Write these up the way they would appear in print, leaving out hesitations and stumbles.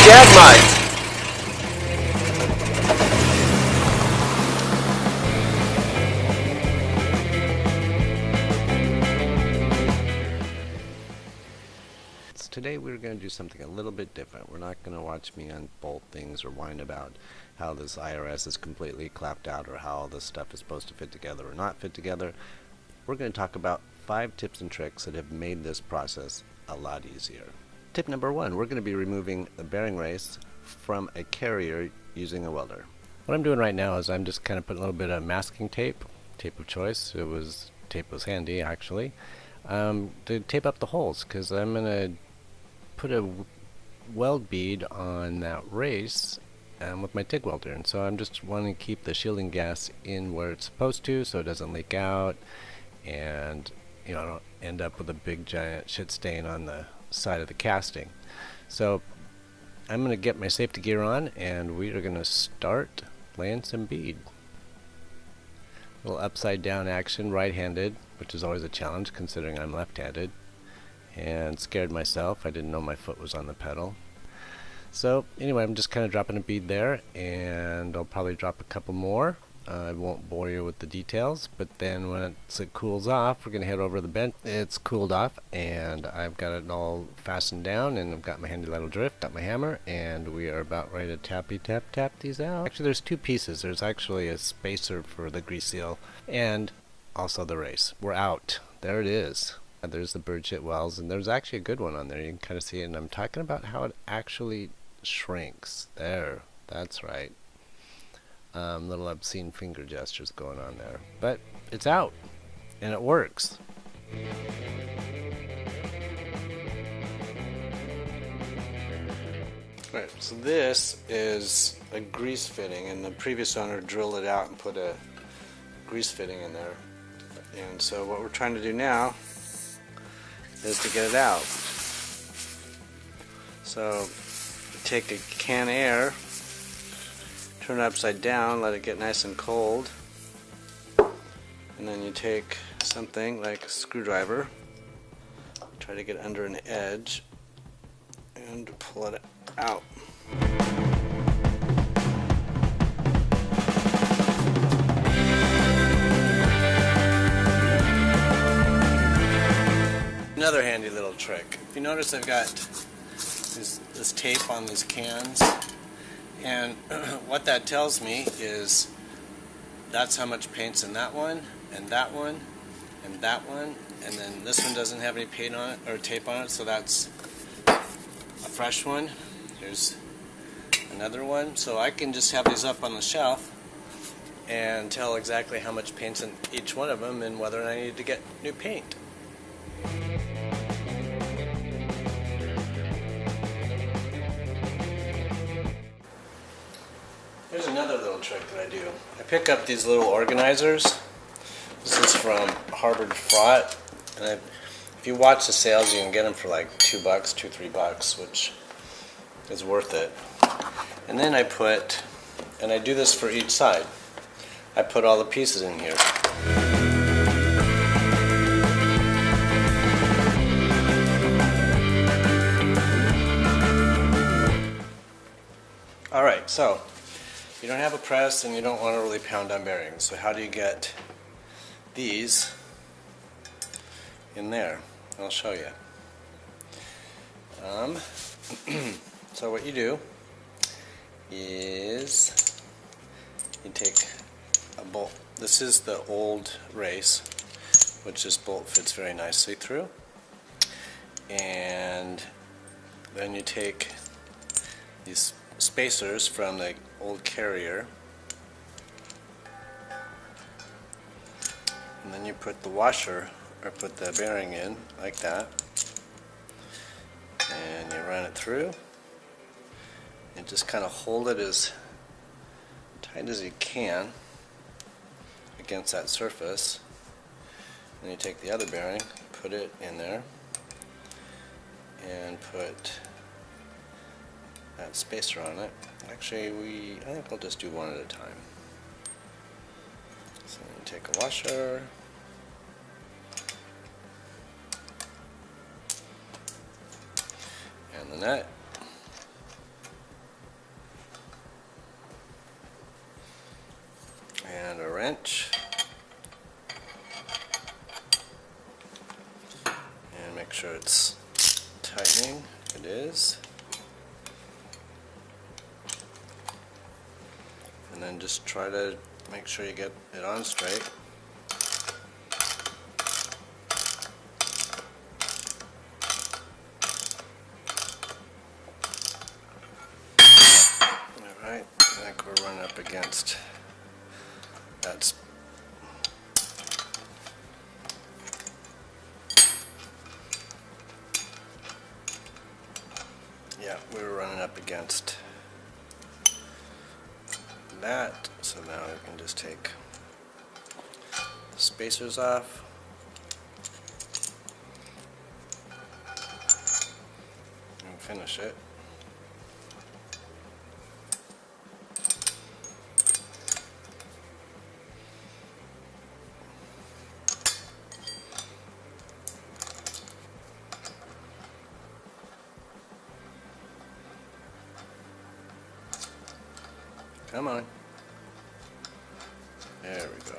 jag might. Today we're going to do something a little bit different. We're not going to watch me unbolt things or whine about how this IRS is completely clapped out or how all this stuff is supposed to fit together or not fit together. We're going to talk about 5 tips and tricks that have made this process a lot easier. Tip number 1, we're going to be removing the bearing race from a carrier using a welder. What I'm doing right now is I'm just kind of putting a little bit of masking tape of choice. Tape was handy actually, to tape up the holes, because I'm going to put a weld bead on that race with my TIG welder, and so I'm just wanting to keep the shielding gas in where it's supposed to so it doesn't leak out and I don't end up with a big giant shit stain on the side of the casting. So I'm going to get my safety gear on and we are going to start laying some bead. A little upside down action, right-handed, which is always a challenge considering I'm left-handed, and scared myself. I didn't know my foot was on the pedal. So anyway, I'm just kind of dropping a bead there, and I'll probably drop a couple more. I won't bore you with the details, but then once it cools off, we're going to head over to the bench. It's cooled off, and I've got it all fastened down, and I've got my handy little drift, got my hammer, and we are about ready to tap these out. Actually, there's 2 pieces. There's actually a spacer for the grease seal, and also the race. We're out. There it is. There's the bird shit wells, and there's actually a good one on there. You can kind of see it, and I'm talking about how it actually shrinks. There, that's right. Little obscene finger gestures going on there, but it's out, and it works. Right, so this is a grease fitting, and the previous owner drilled it out and put a grease fitting in there. And so what we're trying to do now is to get it out. So take a can of air, turn it upside down, let it get nice and cold, and then you take something like a screwdriver, try to get under an edge and pull it out. Another handy little trick. If you notice, I've got this tape on these cans, and what that tells me is that's how much paint's in that one, and that one, and that one, and then this one doesn't have any paint on it or tape on it, so that's a fresh one. Here's another one. So I can just have these up on the shelf and tell exactly how much paint's in each one of them and whether I need to get new paint. Here's another little trick that I do. I pick up these little organizers. This is from Harvard Fraught, and if you watch the sales, you can get them for like $2, $3, which is worth it. And then I do this for each side. I put all the pieces in here. Alright, so you don't have a press and you don't want to really pound on bearings. So how do you get these in there? I'll show you. So what you do is you take a bolt. This is the old race, which this bolt fits very nicely through. And then you take these spacers from the old carrier, and then you put the washer, or put the bearing in like that, and you run it through and just kind of hold it as tight as you can against that surface. Then you take the other bearing, put it in there, and put that spacer on it. Actually, I think I'll just do one at a time. So you take a washer, and the nut, and a wrench, and make sure it's tightening. It is. And then just try to make sure you get it on straight. Alright, I think we're running up against that. Yeah, we were running up against that, so now we can just take the spacers off. And finish it. Come on. There we go.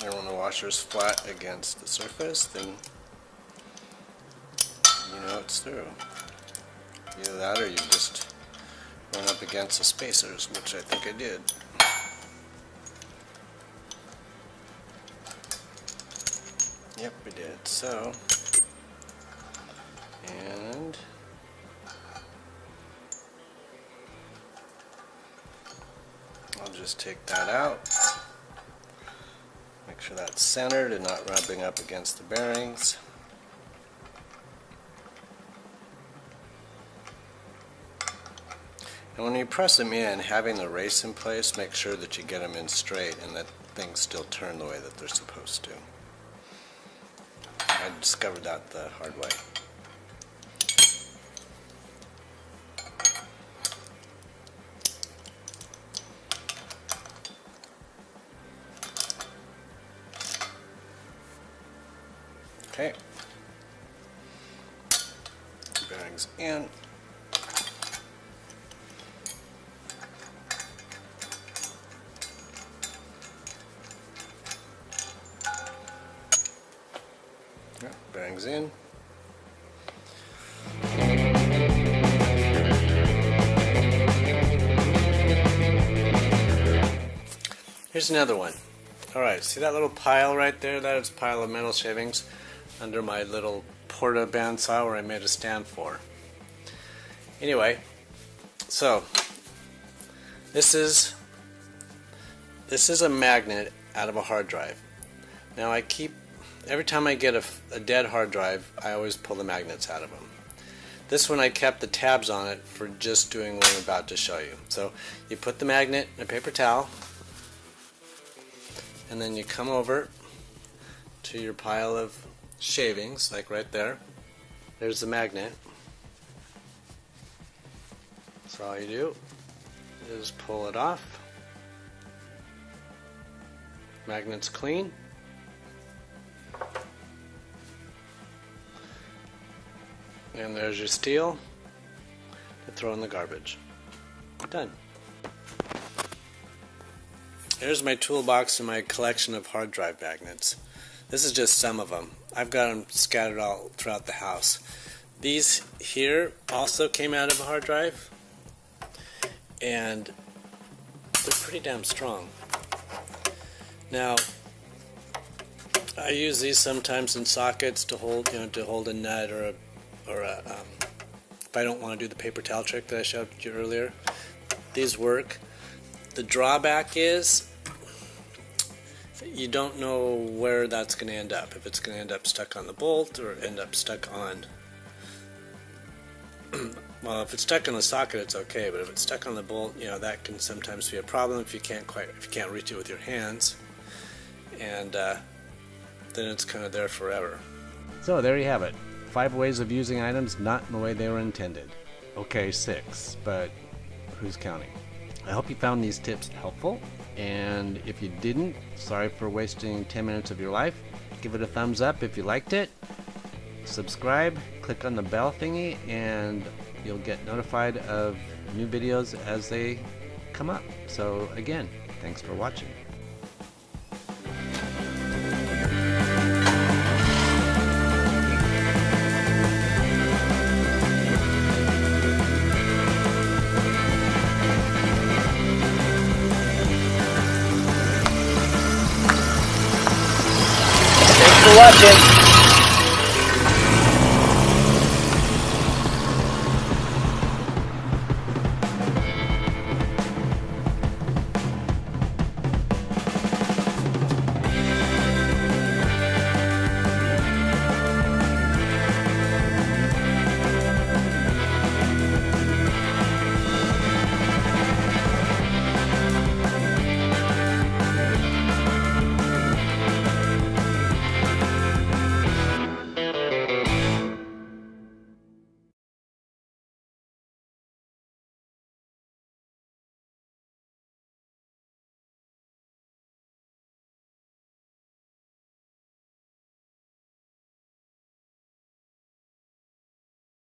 And when the washer is flat against the surface, then you know it's through. Either that or you just run up against the spacers, which I think I did. Yep, we did. So, and I'll just take that out. Make sure that's centered and not rubbing up against the bearings. And when you press them in, having the race in place, make sure that you get them in straight and that things still turn the way that they're supposed to. I discovered that the hard way. Okay. Bearings in. Bearings in. Here's another one. Alright, see that little pile right there? That is a pile of metal shavings under my little Porta bandsaw where I made a stand for. Anyway, so this is a magnet out of a hard drive. Now every time I get a dead hard drive, I always pull the magnets out of them. This one I kept the tabs on it for just doing what I'm about to show you. So you put the magnet in a paper towel, and then you come over to your pile of shavings, like right there. There's the magnet. So all you do is pull it off. Magnet's clean. And there's your steel to throw in the garbage. Done. Here's my toolbox and my collection of hard drive magnets. This is just some of them. I've got them scattered all throughout the house. These here also came out of a hard drive, and they're pretty damn strong. Now, I use these sometimes in sockets to hold, to hold a nut or if I don't want to do the paper towel trick that I showed you earlier. These work. The drawback is you don't know where that's going to end up. If it's going to end up stuck on the bolt or end up stuck on well, if it's stuck in the socket, it's okay, but if it's stuck on the bolt, that can sometimes be a problem if you can't reach it with your hands, and then it's kind of there forever. So there you have it. 5 ways of using items not in the way they were intended. Okay, 6, but who's counting? I hope you found these tips helpful, and if you didn't, sorry for wasting 10 minutes of your life. Give it a thumbs up if you liked it. Subscribe, click on the bell thingy, and you'll get notified of new videos as they come up. So again, thanks for watching. Thanks for watching.